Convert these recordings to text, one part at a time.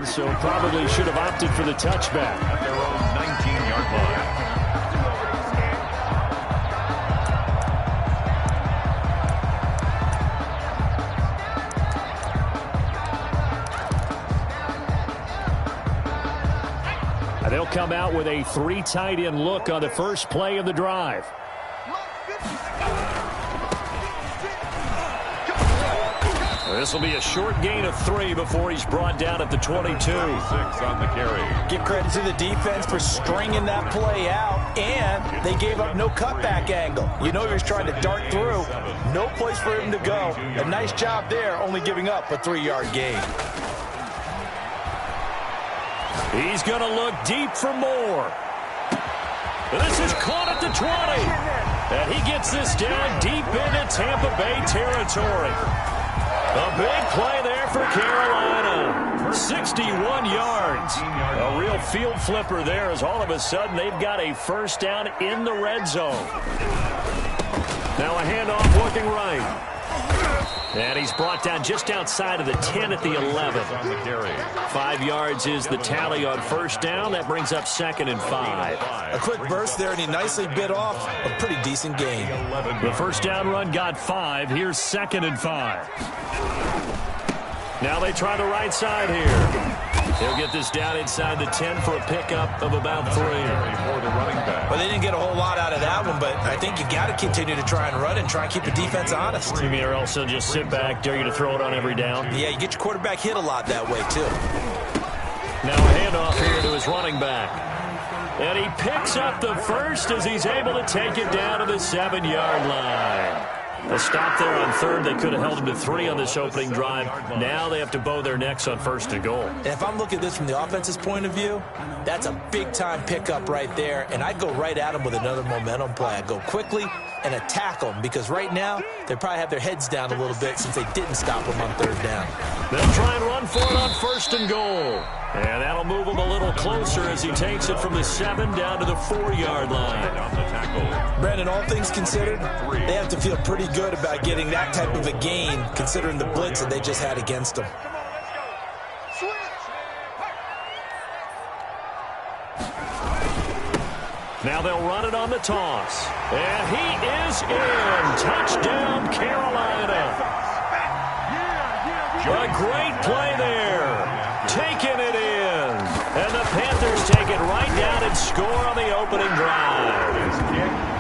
so probably should have opted for the touchback. At their own 19-yard line. They'll come out with a 3 tight end look on the first play of the drive. This will be a short gain of 3 before he's brought down at the 22. 6 on the carry. Give credit to the defense for stringing that play out, and they gave up no cutback angle. You know he was trying to dart through. No place for him to go. A nice job there, only giving up a 3-yard gain. He's going to look deep for more. This is caught at the 20. And he gets this down deep into Tampa Bay territory. A big play there for Carolina. 61 yards. A real field flipper there as all of a sudden they've got a first down in the red zone. Now a handoff looking right. And he's brought down just outside of the 10 at the 11. 5 yards is the tally on first down. That brings up 2nd and 5. A quick burst there, and he nicely bit off a pretty decent gain. The first down run got 5. Here's 2nd and 5. Now they try the right side here. He'll get this down inside the 10 for a pickup of about 3. Well, they didn't get a whole lot out of that one, but I think you got to continue to try and run and try and keep the defense honest. You mean or else they'll just sit back, dare you to throw it on every down? Yeah, you get your quarterback hit a lot that way, too. Now a handoff here to his running back. And he picks up the first as he's able to take it down to the 7-yard line. A stop there on 3rd. They could have held him to 3 on this opening drive. Now they have to bow their necks on 1st and goal. And if I'm looking at this from the offense's point of view, that's a big-time pickup right there, and I'd go right at him with another momentum play. I'd go quickly and attack them because right now they probably have their heads down a little bit since they didn't stop them on 3rd down. They'll try and run for it on 1st and goal. And that'll move him a little closer as he takes it from the 7 down to the 4-yard line. Brandon, all things considered, they have to feel pretty good about getting that type of a gain considering the blitz that they just had against them. Now they'll run it on the toss. And he is in. Touchdown, Carolina. A great play there. Taking it in. And the Panthers take it right down and score on the opening drive.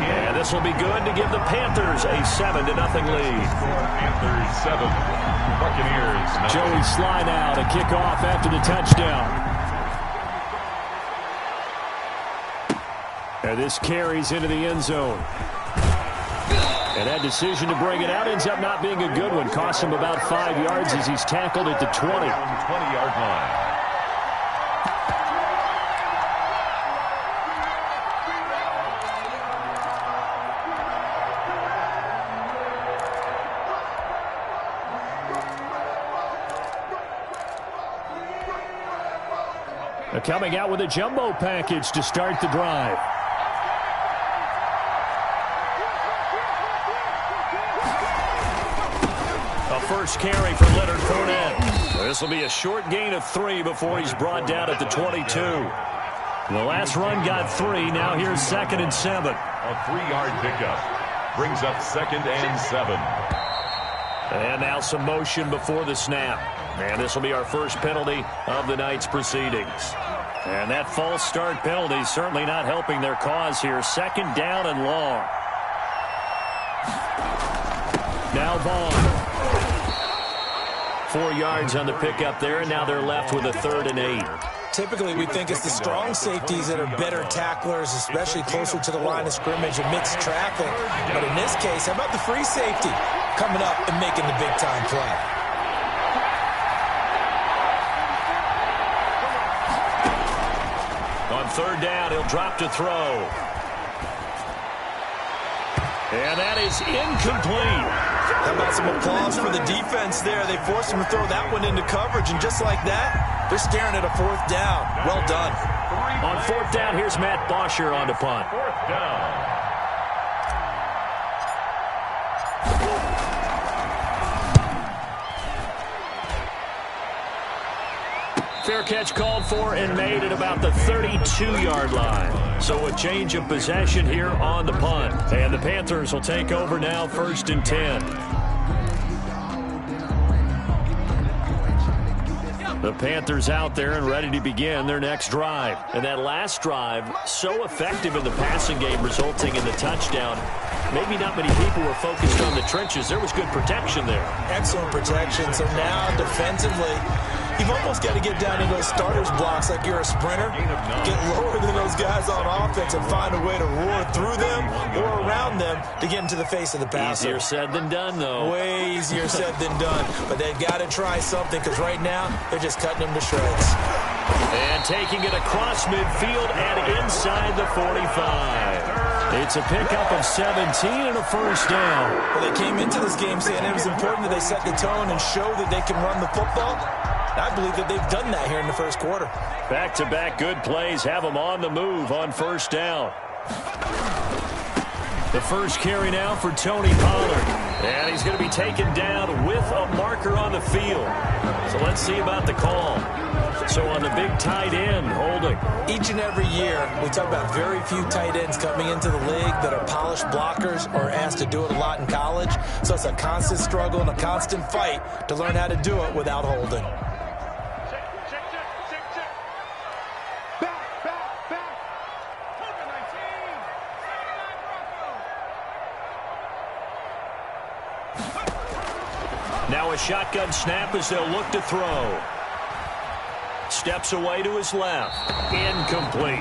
And this will be good to give the Panthers a 7-0 lead. Panthers 7. Buccaneers. Joey Sly now to kick off after the touchdown. And this carries into the end zone. And that decision to bring it out ends up not being a good one. Costs him about 5 yards as he's tackled at the 20. 20-yard line. They're coming out with a jumbo package to start the drive. First carry for Leonard Fournette. This will be a short gain of 3 before he's brought down at the 22. The last run got 3. Now here's 2nd and 7. A 3-yard pickup brings up 2nd and 7. And now some motion before the snap. And this will be our first penalty of the night's proceedings. And that false start penalty certainly not helping their cause here. 2nd down and long. Now Vaughn. 4 yards on the pickup there, and now they're left with a 3rd and 8. Typically, we think it's the strong safeties that are better tacklers, especially closer to the line of scrimmage amidst traffic. But in this case, how about the free safety coming up and making the big-time play? On 3rd down, he'll drop to throw. And that is incomplete. How about some applause for the defense there? They forced him to throw that one into coverage, and just like that, they're staring at a 4th down. Well done. On 4th down, here's Matt Bosher on the punt. 4th down. Fair catch called for and made at about the 32-yard line. So a change of possession here on the punt. And the Panthers will take over now, 1st and 10. The Panthers out there and ready to begin their next drive. And that last drive, so effective in the passing game, resulting in the touchdown. Maybe not many people were focused on the trenches. There was good protection there. Excellent protection. So now defensively, you've almost got to get down in those starters blocks like you're a sprinter. Get lower than those guys on offense and find a way to roar through them or around them to get into the face of the passer. Easier said than done, though. Way easier said than done. But they've got to try something because right now they're just cutting them to shreds. And taking it across midfield and inside the 45. It's a pickup of 17 and a first down. Well, they came into this game saying it was important that they set the tone and show that they can run the football. I believe that they've done that here in the first quarter. Back-to-back good plays have them on the move on first down. The first carry now for Tony Pollard. And he's going to be taken down with a marker on the field. So let's see about the call. So on the big tight end, holding. Each and every year, we talk about very few tight ends coming into the league that are polished blockers or asked to do it a lot in college. So it's a constant struggle and a constant fight to learn how to do it without holding. Now a shotgun snap as they'll look to throw. Steps away to his left. Incomplete.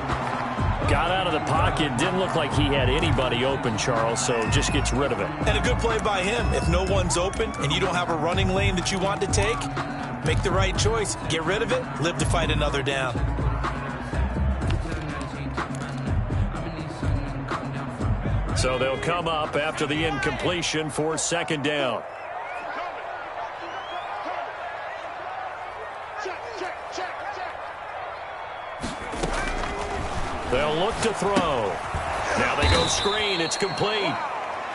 Got out of the pocket. Didn't look like he had anybody open, Charles, so just gets rid of it. And a good play by him. If no one's open and you don't have a running lane that you want to take, make the right choice. Get rid of it. Live to fight another down. So they'll come up after the incompletion for second down. They'll look to throw. Now they go screen. It's complete.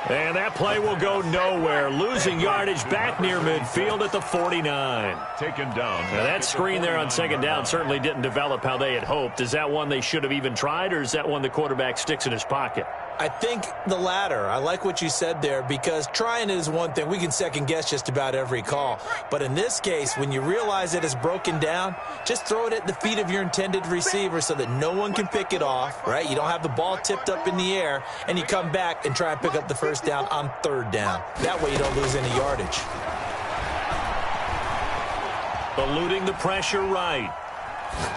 And that play will go nowhere. Losing yardage back near midfield at the 49. Taken down. Now that screen there on second down certainly didn't develop how they had hoped. Is that one they should have even tried, or is that one the quarterback sticks in his pocket? I think the latter. I like what you said there because trying it is one thing. We can second guess just about every call. But in this case, when you realize it is broken down, just throw it at the feet of your intended receiver so that no one can pick it off, right? You don't have the ball tipped up in the air, and you come back and try and pick up the first down on third down. That way you don't lose any yardage. Eluding the pressure right.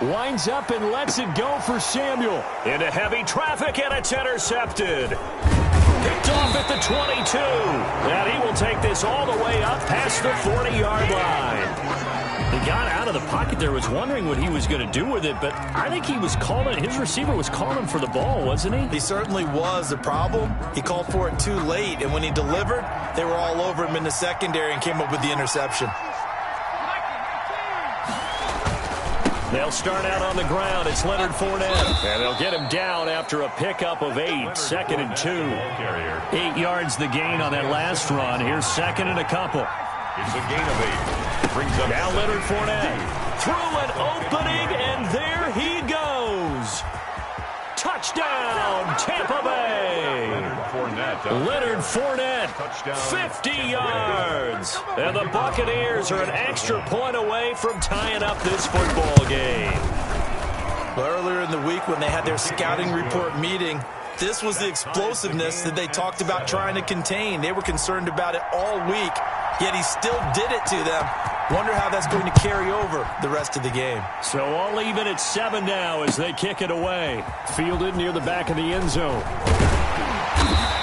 Winds up and lets it go for Samuel. Into heavy traffic, and it's intercepted. Picked off at the 22. And he will take this all the way up past the 40-yard line. He got out of the pocket there, was wondering what he was going to do with it, but I think he was calling, his receiver was calling for the ball, wasn't he? He certainly was. The problem, he called for it too late, and when he delivered, they were all over him in the secondary and came up with the interception. They'll start out on the ground. It's Leonard Fournette. And they'll get him down after a pickup of 8. Second and 2. 8 yards the gain on that last run. Here's second and a couple. It's a gain of 8. Brings up now Leonard Fournette. Through an opening, and there he goes. Touchdown, Tampa Bay. Leonard Fournette, 50 yards. And the Buccaneers are an extra point away from tying up this football game. Well, earlier in the week when they had their scouting report meeting, this was the explosiveness that they talked about trying to contain. They were concerned about it all week, yet he still did it to them. Wonder how that's going to carry over the rest of the game. So all even at 7 now as they kick it away. Fielded near the back of the end zone.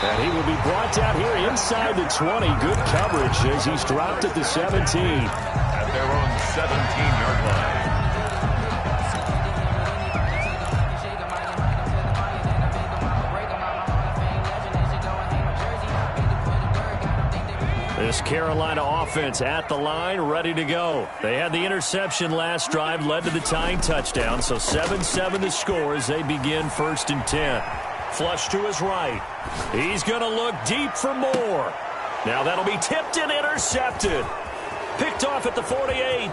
And he will be brought down here inside the 20. Good coverage as he's dropped at the 17. At their own 17-yard line. This Carolina offense at the line, ready to go. They had the interception last drive, led to the tying touchdown, so 7-7 the score as they begin 1st and 10. Flush to his right. He's going to look deep for more. Now that'll be tipped and intercepted. Picked off at the 48.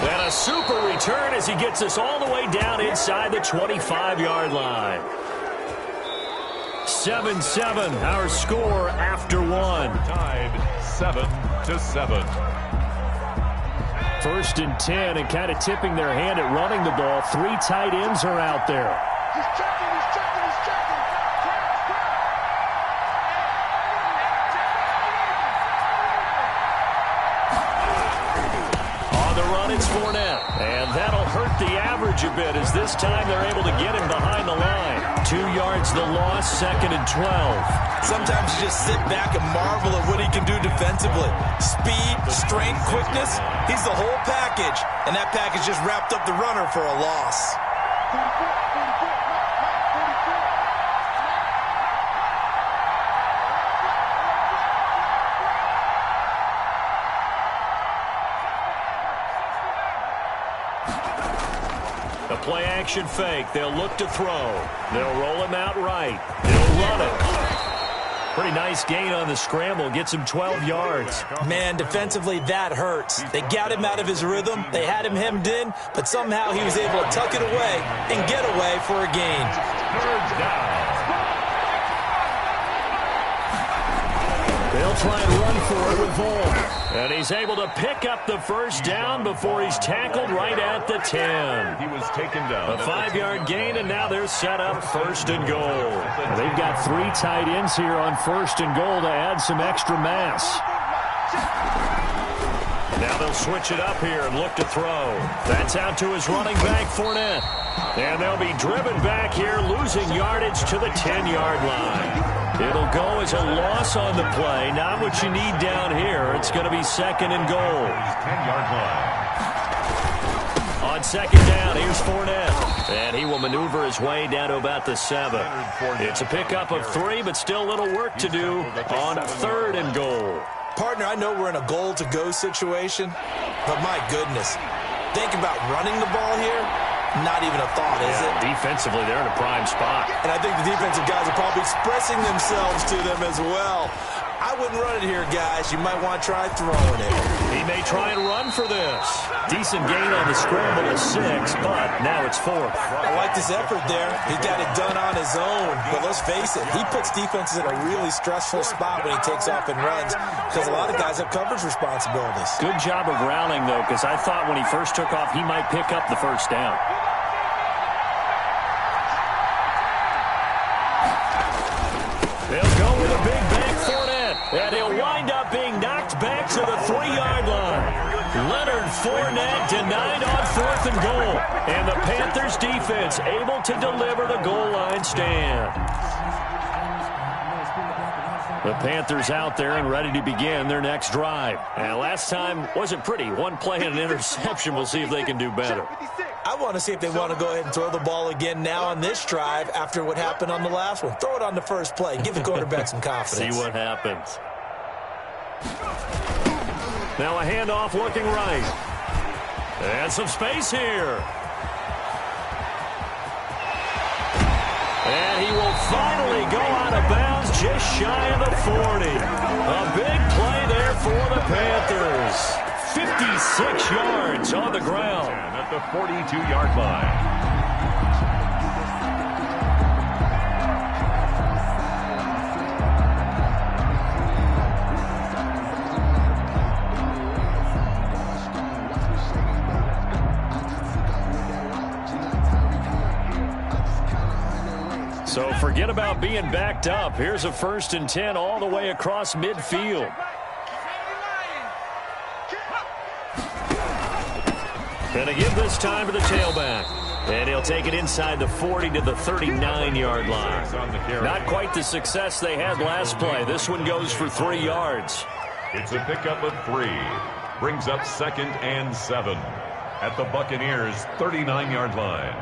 And a super return as he gets us all the way down inside the 25-yard line. 7-7, our score after one. Tied 7-7. 1st and 10, and kind of tipping their hand at running the ball. 3 tight ends are out there. He's checking. On the run, it's Fournette. And that'll hurt the average a bit as this time they're able to get him behind the line. 2 yards the loss, 2nd and 12. Sometimes you just sit back and marvel at what he can do defensively. Speed, strength, quickness, he's the whole package. And that package just wrapped up the runner for a loss. A play-action fake. They'll look to throw. They'll roll him out right. They'll run it. Pretty nice gain on the scramble. Gets him 12 yards. Man, defensively, that hurts. They got him out of his rhythm. They had him hemmed in, but somehow he was able to tuck it away and get away for a gain. 3rd down. They'll try and run for it with Vaughn. And he's able to pick up the 1st down before he's tackled right at the 10. He was taken down. A 5-yard gain, and now they're set up 1st and goal. And they've got 3 tight ends here on 1st and goal to add some extra mass. Now they'll switch it up here and look to throw. That's out to his running back, Fournette. And they'll be driven back here, losing yardage to the 10-yard line. It'll go as a loss on the play. Not what you need down here. It's going to be 2nd and goal. 10-yard line. On 2nd down, here's Fournette. And he will maneuver his way down to about the 7. It's a pickup of 3, but still a little work to do on 3rd and goal. Partner, I know we're in a goal-to-go situation, but my goodness, think about running the ball here. Not even a thought, is it? Defensively, they're in a prime spot. And I think the defensive guys are probably expressing themselves to them as well. I wouldn't run it here, guys. You might want to try throwing it. He may try and run for this. Decent gain on the scramble of 6, but now it's 4th. I like this effort there. He got it done on his own. But let's face it, he puts defenses in a really stressful spot when he takes off and runs because a lot of guys have coverage responsibilities. Good job of rounding, though, because I thought when he first took off, he might pick up the 1st down. They'll go with a big back Fournette, and he'll wind up being knocked back to the 3-yard line. Leonard Fournette denied on 4th and goal, and the Panthers defense able to deliver the goal line stand. The Panthers out there and ready to begin their next drive. And last time wasn't pretty. 1 play and an interception. We'll see if they can do better. I want to see if they want to go ahead and throw the ball again now on this drive after what happened on the last one. Throw it on the first play. Give the quarterback some confidence. See what happens. Now a handoff looking right. And some space here. And he will finally go out of bounds just shy of the 40. A big play there for the Panthers. 56 yards on the ground. At the 42-yard line. So forget about being backed up. Here's a 1st and 10 all the way across midfield. And to give this time to the tailback. And he'll take it inside the 40 to the 39-yard line. Not quite the success they had last play. This one goes for 3 yards. It's a pickup of 3. Brings up 2nd and 7 at the Buccaneers' 39-yard line.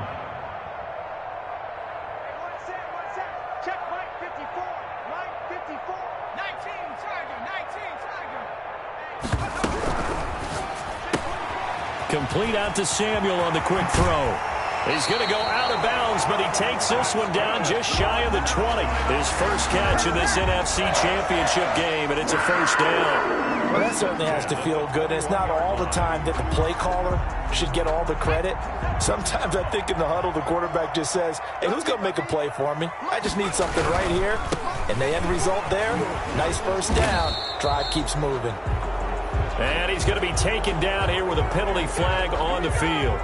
Check Mike 54. Mike 54. 19 Tiger. 19 Tiger. Complete out to Samuel on the quick throw. He's going to go out of bounds, but he takes this one down just shy of the 20. His first catch in this NFC Championship game, and it's a first down. Well, that certainly has to feel good. And it's not all the time that the play caller should get all the credit. Sometimes I think in the huddle, the quarterback just says, hey, who's going to make a play for me? I just need something right here. And the end result there, nice first down. Drive keeps moving. And he's going to be taken down here with a penalty flag on the field.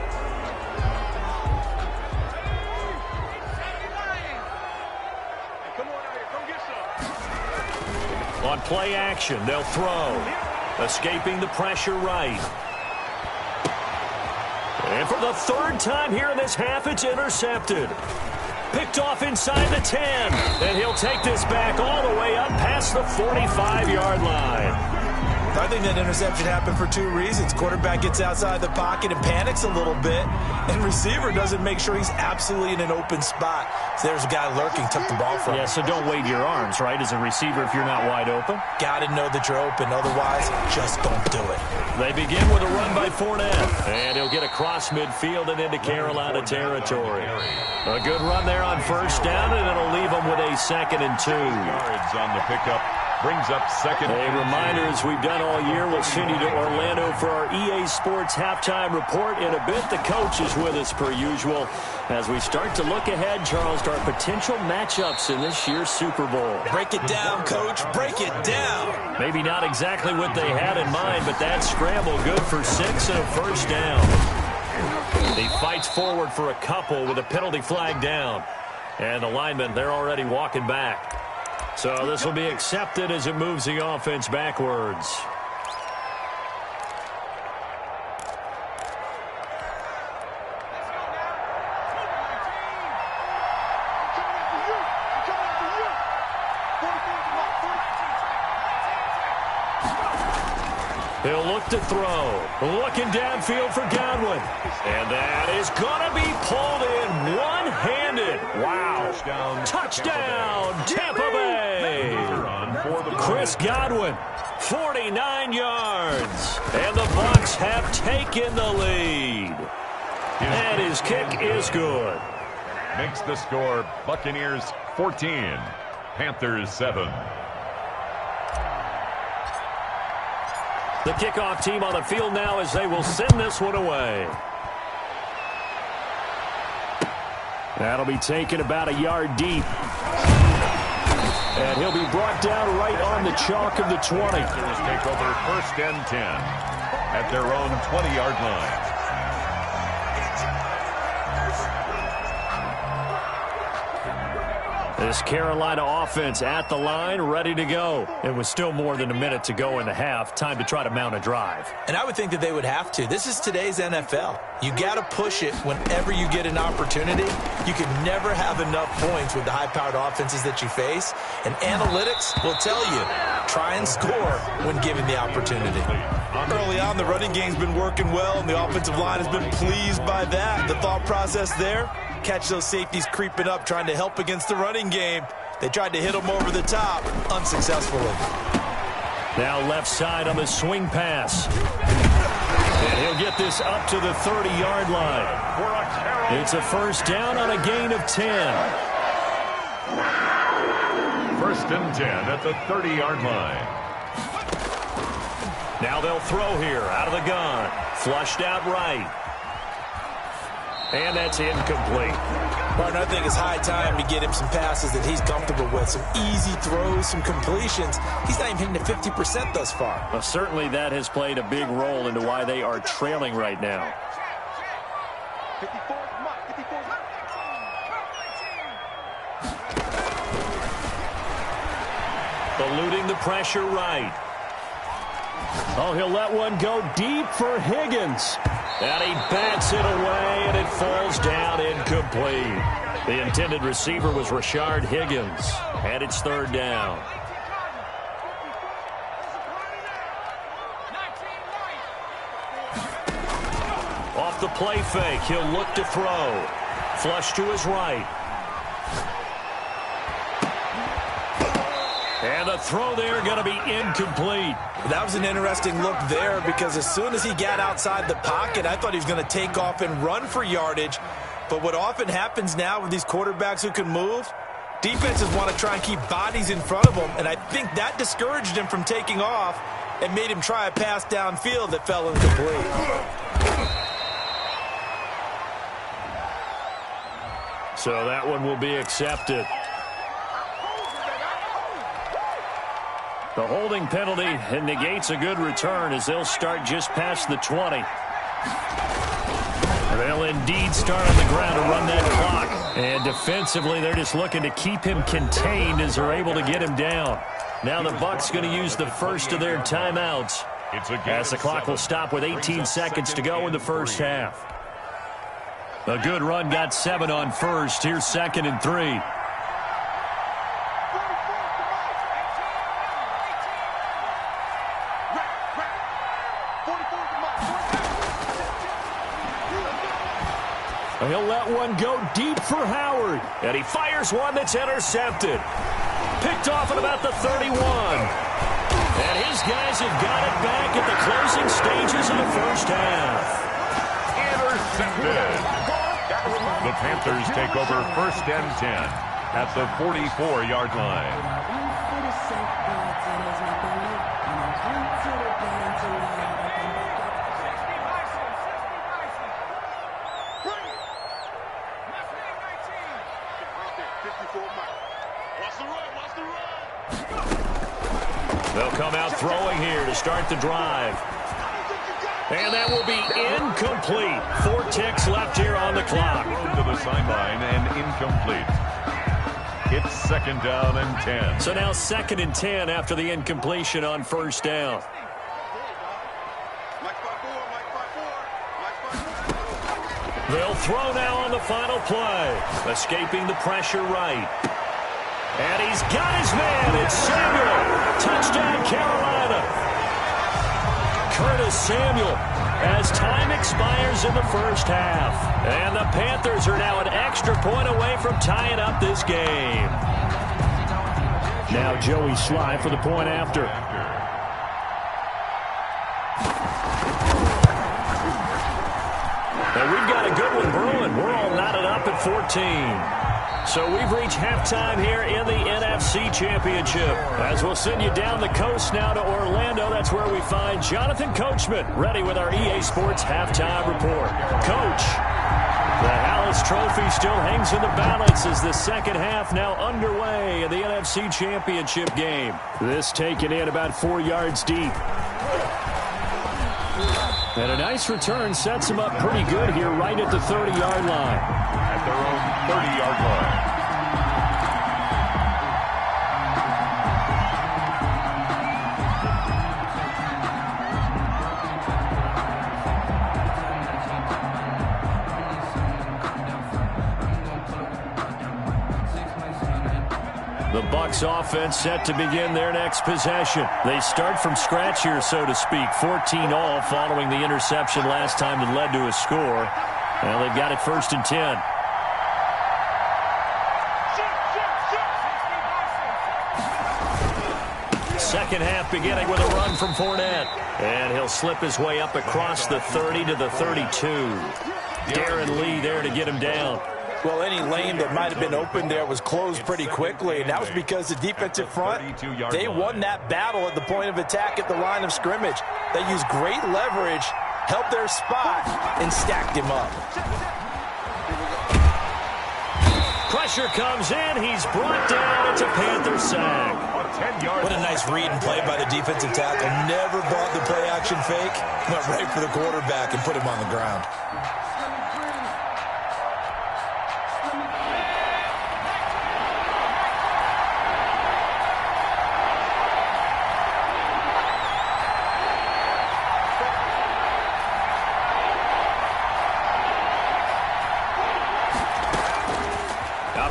On play action, they'll throw. Escaping the pressure right. And for the third time here in this half, it's intercepted. Picked off inside the 10. And he'll take this back all the way up past the 45-yard line. I think that interception happened for two reasons. Quarterback gets outside the pocket and panics a little bit, and receiver doesn't make sure he's absolutely in an open spot. So there's a guy lurking, took the ball from him. Yeah, so don't wave your arms, right, as a receiver if you're not wide open. Got to know that you're open, otherwise just don't do it. They begin with a run by Fournette, and he'll get across midfield and into Carolina territory. A good run there on first down, and it'll leave them with a 2nd and 2. Yards on the pickup. Brings up 2nd. A reminder, as we've done all year, we'll send you to Orlando for our EA Sports halftime report. In a bit, the coach is with us per usual as we start to look ahead, Charles, to our potential matchups in this year's Super Bowl. Break it down, Coach. Break it down. Maybe not exactly what they had in mind, but that scramble good for 6 and a first down. He fights forward for a couple with a penalty flag down. And the linemen, they're already walking back. So this will be accepted as it moves the offense backwards. He'll look to throw. Looking downfield for Godwin. And that is going to be pulled in one-handed. Wow. Touchdown, Tampa Bay. Chris Godwin, 49 yards. And the Bucs have taken the lead. And his kick is good. Makes the score Buccaneers 14, Panthers 7. The kickoff team on the field now as they will send this one away. That'll be taken about a yard deep. And he'll be brought down right on the chalk of the 20. Panthers take over 1st and 10 at their own 20-yard line. This Carolina offense at the line, ready to go. It was still more than a minute to go in the half. Time to try to mount a drive. And I would think that they would have to. This is today's NFL. You got to push it whenever you get an opportunity. You can never have enough points with the high-powered offenses that you face. And analytics will tell you, try and score when given the opportunity. Early on, the running game's been working well, and the offensive line has been pleased by that. The thought process there, catch those safeties creeping up, trying to help against the running game. They tried to hit them over the top, unsuccessfully. Now left side on the swing pass. And he'll get this up to the 30-yard line. It's a first down on a gain of 10. 1st and 10 at the 30-yard line. Now they'll throw here out of the gun. Flushed out right. And that's incomplete. Partner, I think it's high time to get him some passes that he's comfortable with. Some easy throws, some completions. He's not even hitting to 50% thus far. Well, certainly that has played a big role into why they are trailing right now. 54, come on, 54. Eluding the pressure right. Oh, he'll let one go deep for Higgins. And he bats it away, and it falls down incomplete. The intended receiver was Rashard Higgins. And it's 3rd down. Off the play fake, he'll look to throw. Flush to his right. And the throw there going to be incomplete. That was an interesting look there because as soon as he got outside the pocket, I thought he was going to take off and run for yardage. But what often happens now with these quarterbacks who can move, defenses want to try and keep bodies in front of them, and I think that discouraged him from taking off and made him try a pass downfield that fell incomplete. So that one will be accepted. The holding penalty negates a good return as they'll start just past the 20. They'll indeed start on the ground to run that clock. And defensively, they're just looking to keep him contained as they're able to get him down. Now the Bucs going to use the first of their timeouts as the clock will stop with 18 seconds to go in the first half. A good run got 7 on first. Here's 2nd and 3. He'll let one go deep for Howard. And he fires one that's intercepted. Picked off at about the 31. And his guys have got it back at the closing stages of the first half. Intercepted. The Panthers take over 1st and 10 at the 44-yard line. They'll come out throwing here to start the drive. And that will be incomplete. 4 ticks left here on the clock. To the sideline and incomplete. It's 2nd down and 10. So now 2nd and 10 after the incompletion on 1st down. They'll throw now on the final play. Escaping the pressure right. And he's got his man. It's Samuel. Touchdown, Carolina. Curtis Samuel as time expires in the first half. And the Panthers are now an extra point away from tying up this game. Now Joey Sly for the point after. And we've got a good one brewing. We're all knotted up at 14. So we've reached halftime here in the NFC Championship. As we'll send you down the coast now to Orlando, that's where we find Jonathan Coachman ready with our EA Sports Halftime Report. Coach, the Hallis Trophy still hangs in the balance as the second half now underway in the NFC Championship game. This taken in about 4 yards deep. And a nice return sets him up pretty good here right at the 30-yard line. At their own 30-yard line. The Bucs offense set to begin their next possession. They start from scratch here, so to speak. 14-all following the interception last time that led to a score. Well, they've got it 1st and 10. Second half beginning with a run from Fournette. And he'll slip his way up across the 30 to the 32. Darren Lee there to get him down. Well, any lane that might have been open there was closed pretty quickly, and that was because the defensive front, they won that battle at the point of attack at the line of scrimmage. They used great leverage, held their spot, and stacked him up. Pressure comes in. He's brought down. It's a Panther sack. What a nice read and play by the defensive tackle. Never bought the play-action fake. Went right for the quarterback and put him on the ground.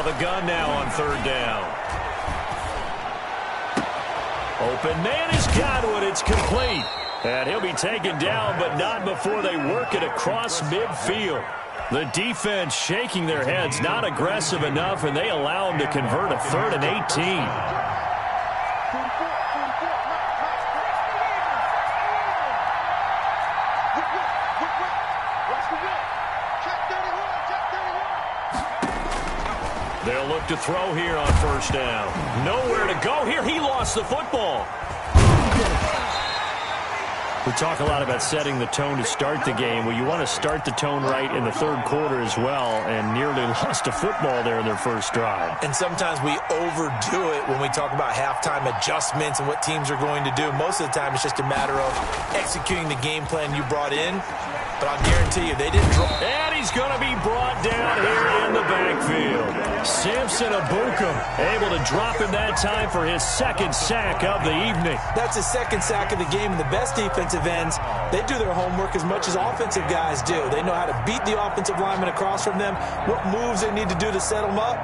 The gun now on 3rd down. Open man is Godwin. It's complete. And he'll be taken down, but not before they work it across midfield. The defense shaking their heads, not aggressive enough, and they allow him to convert a 3rd and 18. They'll look to throw here on first down. Nowhere to go here. He lost the football. We talk a lot about setting the tone to start the game. Well, you want to start the tone right in the third quarter as well, and nearly lost a football there in their first drive. And sometimes we overdo it when we talk about halftime adjustments and what teams are going to do. Most of the time, it's just a matter of executing the game plan you brought in. But I'll guarantee you, they didn't draw. And he's going to be brought down here in the backfield. Samson Abukum able to drop in that time for his second sack of the evening. That's his second sack of the game, and the best defensive ends, they do their homework as much as offensive guys do. They know how to beat the offensive lineman across from them, what moves they need to do to set them up.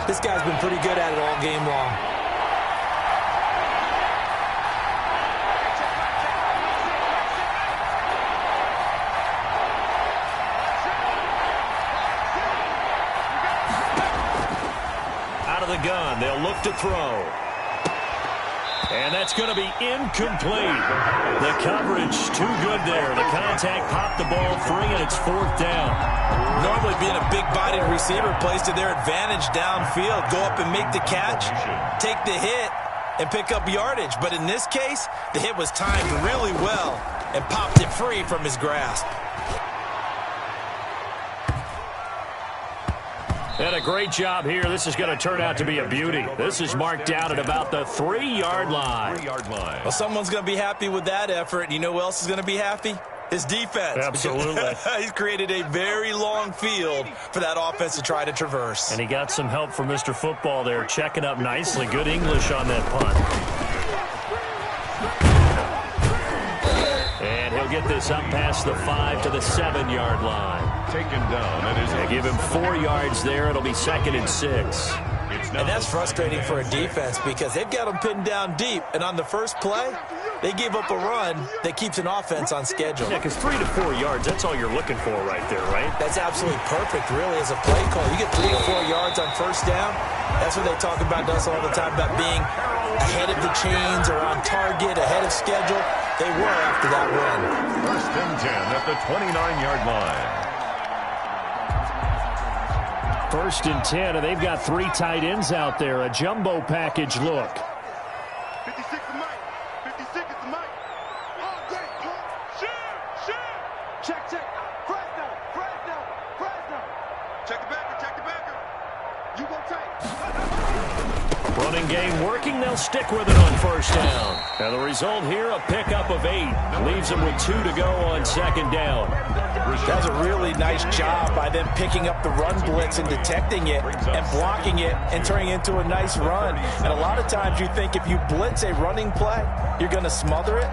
This guy's been pretty good at it all game long. The gun. They'll look to throw. And that's going to be incomplete. The coverage too good there. The contact popped the ball free, and it's fourth down. Normally being a big-bodied receiver plays to their advantage downfield. Go up and make the catch, take the hit, and pick up yardage. But in this case, the hit was timed really well and popped it free from his grasp. And a great job here. This is going to turn out to be a beauty. This is marked down at about the 3-yard line. Well, someone's going to be happy with that effort. And you know who else is going to be happy? His defense. Absolutely. He's created a very long field for that offense to try to traverse. And he got some help from Mr. Football there, checking up nicely. Good English on that punt. And he'll get this up past the 5 to the 7-yard line. Taken down. They give him 4 yards there. It'll be 2nd and 6. And that's frustrating for a defense because they've got them pinned down deep. And on the first play, they gave up a run that keeps an offense on schedule. Yeah, because 3 to 4 yards, that's all you're looking for right there, right? That's absolutely perfect, really, as a play call. You get 3 to 4 yards on first down. That's what they talk about us all the time, about being ahead of the chains or on target, ahead of schedule. They were after that run. 1st and 10 at the 29-yard line. 1st and 10, and they've got 3 tight ends out there. A jumbo package look. 56 is Mike. 56 is Mike. All day. Shoot. Check. Fresno. Check the backer. You go tight. Running game working. They'll stick with it on first down. And the result here, a pickup of 8. Leaves them with 2 to go on 2nd down. That was a really nice job by them picking up the run blitz and detecting it and blocking it and turning it into a nice run. And a lot of times you think if you blitz a running play, you're going to smother it.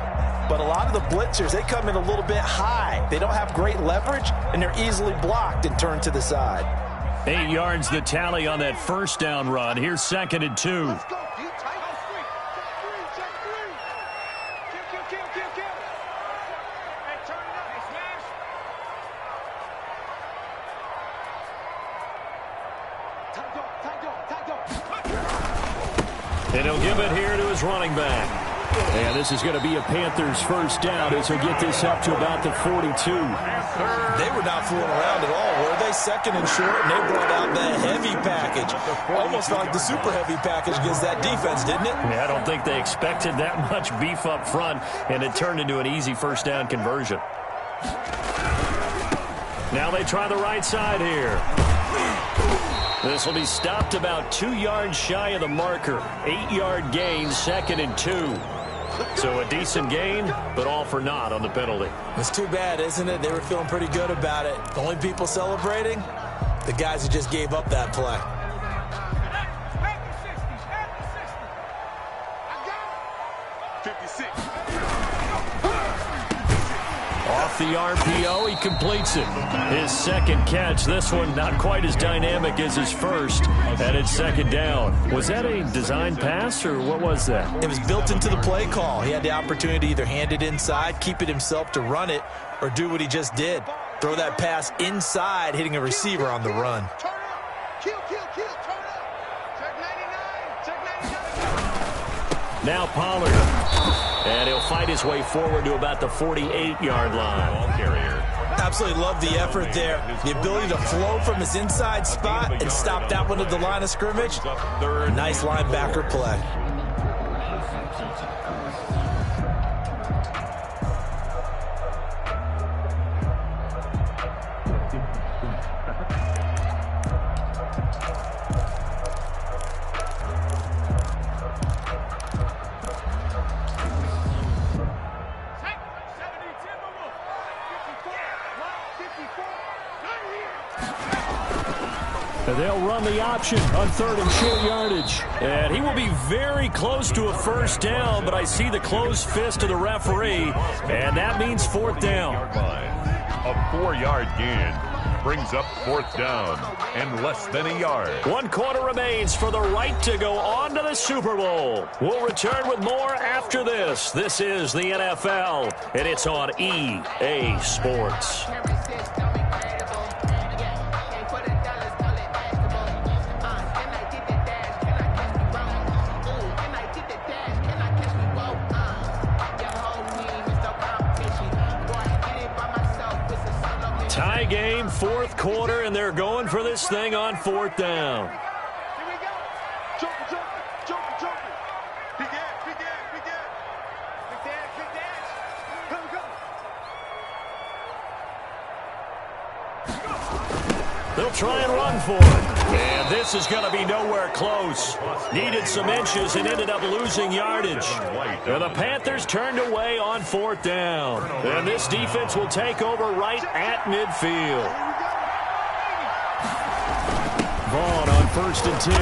But a lot of the blitzers, they come in a little bit high. They don't have great leverage, and they're easily blocked and turned to the side. 8 yards the tally on that first down run. Here's 2nd and 2. Let's go. Keep tight. Check three. Kill. Hey, turn it up. Hey, smash. Tight dog. And he'll give it here to his running back. And this is going to be a Panthers first down as he'll get this up to about the 42. They were not fooling around at all, were they? 2nd and short, and they brought out the heavy package. Almost like the super heavy package against that defense, didn't it? Yeah, I don't think they expected that much beef up front, and it turned into an easy first down conversion. Now they try the right side here. This will be stopped about 2 yards shy of the marker. 8-yard gain, 2nd and 2. So a decent gain, but all for naught on the penalty. It's too bad, isn't it? They were feeling pretty good about it. The only people celebrating, the guys who just gave up that play. At the 60. I got it. 56. Off the RPO, he completes it. His 2nd catch. This one not quite as dynamic as his first, and it's 2nd down. Was that a design pass, or what was that? It was built into the play call. He had the opportunity to either hand it inside, keep it himself to run it, or do what he just did. Throw that pass inside, hitting a receiver on the run. Turn up. Kill. Turn up. Check 99. Now Pollard. And he'll fight his way forward to about the 48-yard line. Ball carrier. Absolutely love the effort there. The ability to flow from his inside spot and stop that one at the line of scrimmage. Nice linebacker play. They'll run the option on 3rd and short yardage. And he will be very close to a first down, but I see the closed fist of the referee, and that means 4th down. A 4-yard gain brings up 4th down and less than a yard. 1 quarter remains for the right to go on to the Super Bowl. We'll return with more after this. This is the NFL, and it's on EA Sports. Tie game, 4th quarter, and they're going for this thing on 4th down. Here we go. Joker. Big dash. Big dash. Come. They'll try and run for it. And this is going to be nowhere close. Needed some inches and ended up losing yardage. And the Panthers turned away on 4th down. And this defense will take over right at midfield. Vaughn on 1st and 10.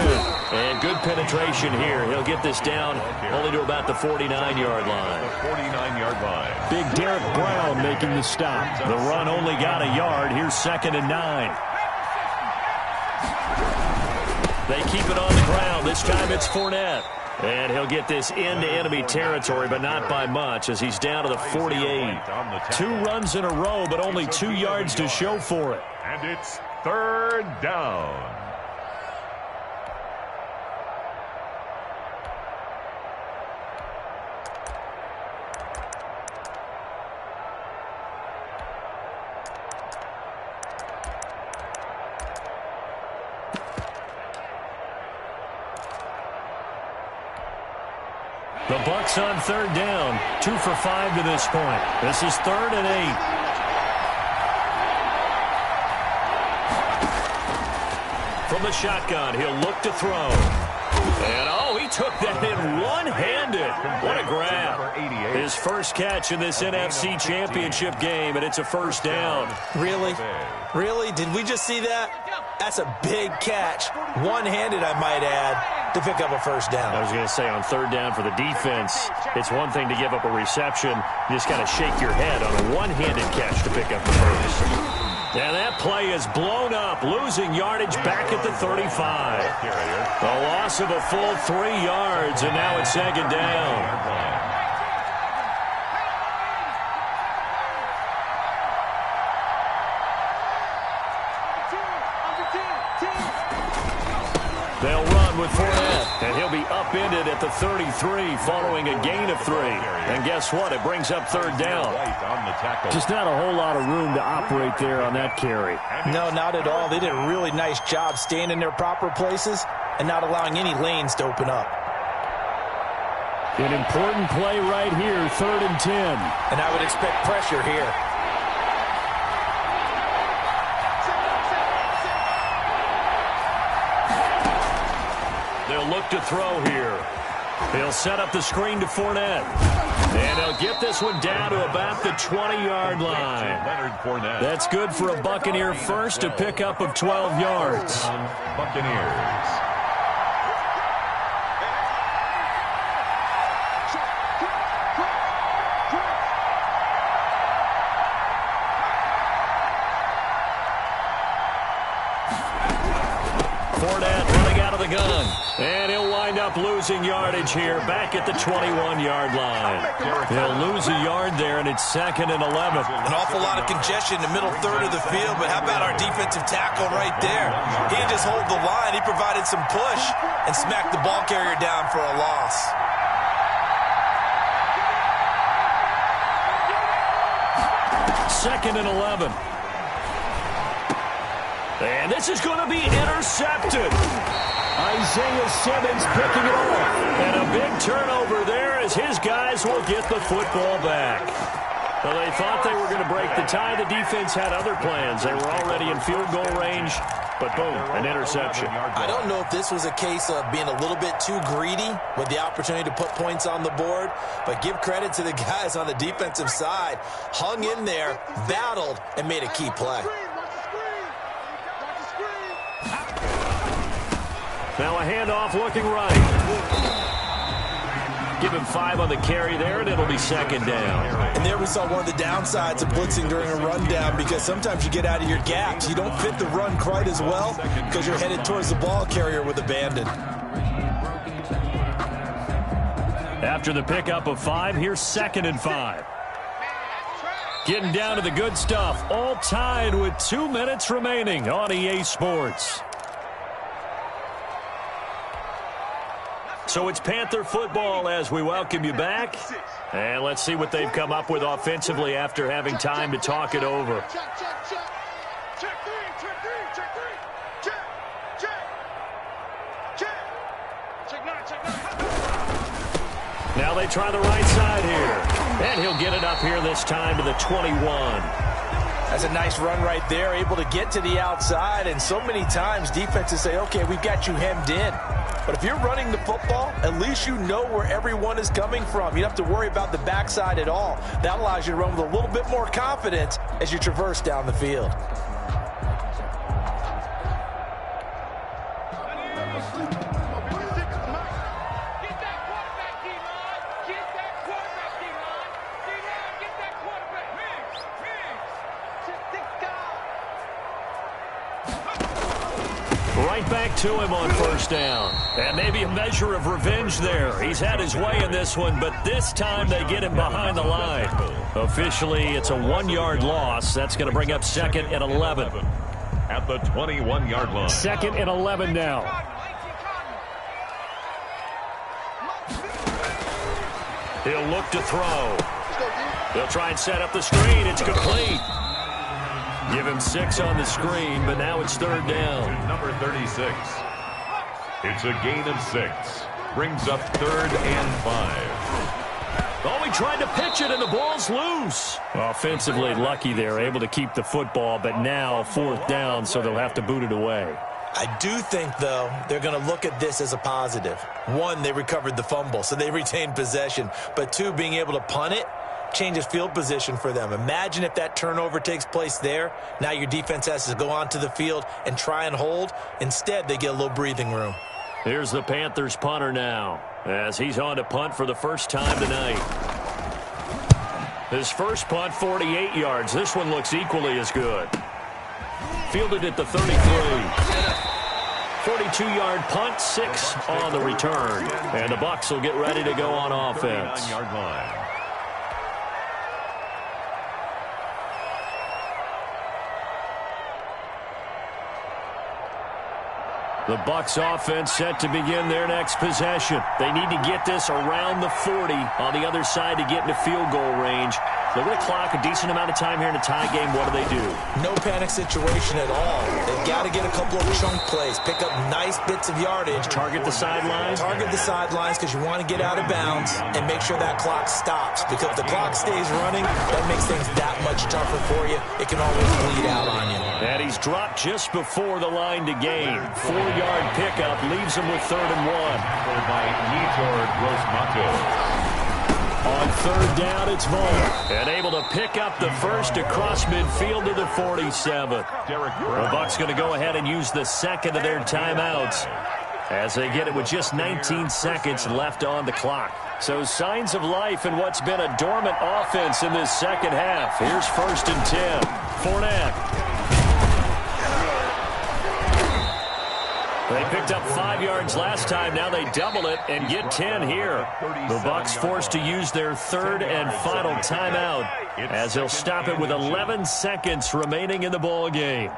And good penetration here. He'll get this down only to about the 49-yard line. The 49-yard line. Big Derek Brown making the stop. The run only got a yard. Here's 2nd and 9. They keep it on the ground. This time it's Fournette. And he'll get this into enemy territory, but not by much, as he's down to the 48. 2 runs in a row, but only 2 yards to show for it. And it's 3rd down. The Bucs on 3rd down. 2 for 5 to this point. This is 3rd and 8. From the shotgun, he'll look to throw. And, he took that in one-handed. What a grab. His first catch in this NFC Championship game, and it's a first down. Really? Did we just see that? That's a big catch. One-handed, I might add, to pick up a first down. I was going to say, on 3rd down for the defense, it's one thing to give up a reception. You just got to shake your head on a one-handed catch to pick up the first. And that play is blown up, losing yardage back at the 35. A loss of a full 3 yards, and now it's 2nd down. They'll run with Fournette, and he'll be upended at the 33 following a gain of 3. And guess what? It brings up 3rd down. Just not a whole lot of room to operate there on that carry. No, not at all. They did a really nice job staying in their proper places and not allowing any lanes to open up. An important play right here, 3rd and 10. And I would expect pressure here. They'll look to throw here. He'll set up the screen to Fournette. And he'll get this one down to about the 20-yard line. That's good for a Buccaneer first to pick up of 12 yards. Buccaneers. Fournette running out of the gun. And he'll wind up losing yardage here back at the 21-yard line. He'll lose a yard there, and it's 2nd and 11. An awful lot of congestion in the middle third of the field, but how about our defensive tackle right there? He didn't just hold the line. He provided some push and smacked the ball carrier down for a loss. 2nd and 11. And this is going to be intercepted. Isaiah Simmons picking it off. And a big turnover there as his guys will get the football back. Well, they thought they were going to break the tie. The defense had other plans. They were already in field goal range, but boom, an interception. I don't know if this was a case of being a little bit too greedy with the opportunity to put points on the board, but give credit to the guys on the defensive side. Hung in there, battled, and made a key play. Now a handoff looking right. Give him 5 on the carry there, and it'll be 2nd down. And there we saw one of the downsides of blitzing during a rundown, because sometimes you get out of your gaps. You don't fit the run quite as well because you're headed towards the ball carrier with abandon. After the pickup of 5, here's 2nd and 5. Getting down to the good stuff, all tied with 2 minutes remaining on EA Sports. So it's Panther football as we welcome you back. And let's see what they've come up with offensively after having time to talk it over. Check, check, check. Check 3, check 3, check 3. Check, check, check. Check 9, check 9. Now they try the right side here. And he'll get it up here this time to the 21. That's a nice run right there, able to get to the outside. And so many times defenses say, okay, we've got you hemmed in. But if you're running the football, at least you know where everyone is coming from. You don't have to worry about the backside at all. That allows you to run with a little bit more confidence as you traverse down the field. Right back to him on 1st down. And maybe a measure of revenge there. He's had his way in this one, but this time they get him behind the line. Officially, it's a 1-yard loss. That's going to bring up 2nd and 11. At the 21-yard line. 2nd and 11 now. He'll look to throw. They'll try and set up the screen. It's complete. Give him 6 on the screen, but now it's 3rd down. Number 36. It's a gain of 6. Brings up 3rd and 5. Oh, he tried to pitch it, and the ball's loose. Offensively lucky there, able to keep the football, but now 4th down, so they'll have to boot it away. I do think, though, they're going to look at this as a positive. 1, they recovered the fumble, so they retained possession. But 2, being able to punt it changes field position for them. Imagine if that turnover takes place there. Now your defense has to go onto the field and try and hold. Instead, they get a little breathing room. Here's the Panthers punter now as he's on to punt for the first time tonight. His first punt, 48 yards. This one looks equally as good. Fielded at the 33. 42-yard punt, 6 on the return. And the Bucs will get ready to go on offense. 39-yard line. The Bucs offense set to begin their next possession. They need to get this around the 40 on the other side to get into field goal range. Look at the clock, a decent amount of time here in a tie game. What do they do? No panic situation at all. They've got to get a couple of chunk plays, pick up nice bits of yardage. Target the sidelines? Target the sidelines because you want to get out of bounds and make sure that clock stops. Because if the clock stays running, that makes things that much tougher for you. It can always bleed out on you. And he's dropped just before the line to gain. 4-yard pickup leaves him with 3rd and 1. By Nitor Grossmato. On 3rd down, it's Vaughn. And able to pick up the first across midfield to the 47. The Bucs going to go ahead and use the 2nd of their timeouts as they get it with just 19 seconds left on the clock. So signs of life in what's been a dormant offense in this second half. Here's 1st and 10. Fournette. They picked up 5 yards last time. Now they double it and get 10 here. The Bucs forced to use their 3rd and final timeout as they'll stop it with 11 seconds remaining in the ball game.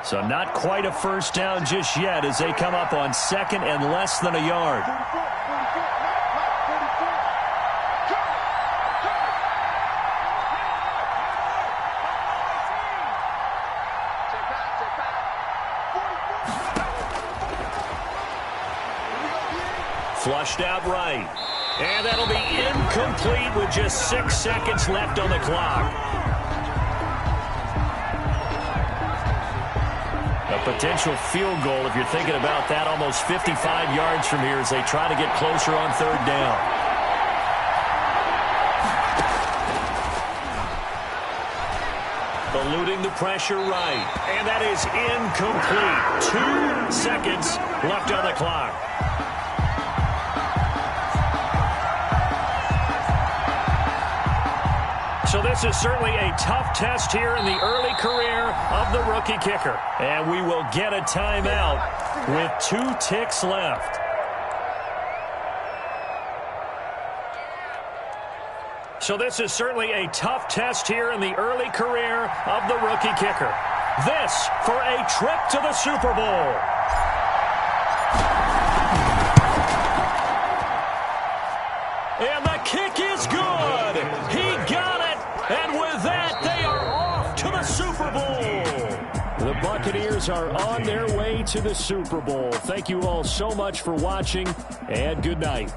So not quite a first down just yet as they come up on 2nd and less than a yard. Flushed out right. And that'll be incomplete with just 6 seconds left on the clock. A potential field goal, if you're thinking about that, almost 55 yards from here as they try to get closer on third down. Eluding the pressure right. And that is incomplete. 2 seconds left on the clock. So this is certainly a tough test here in the early career of the rookie kicker. And we will get a timeout with 2 ticks left. So this is certainly a tough test here in the early career of the rookie kicker. This for a trip to the Super Bowl. And the kick is good. He got it. And with that, they are off to the Super Bowl. The Buccaneers are on their way to the Super Bowl. Thank you all so much for watching, and good night.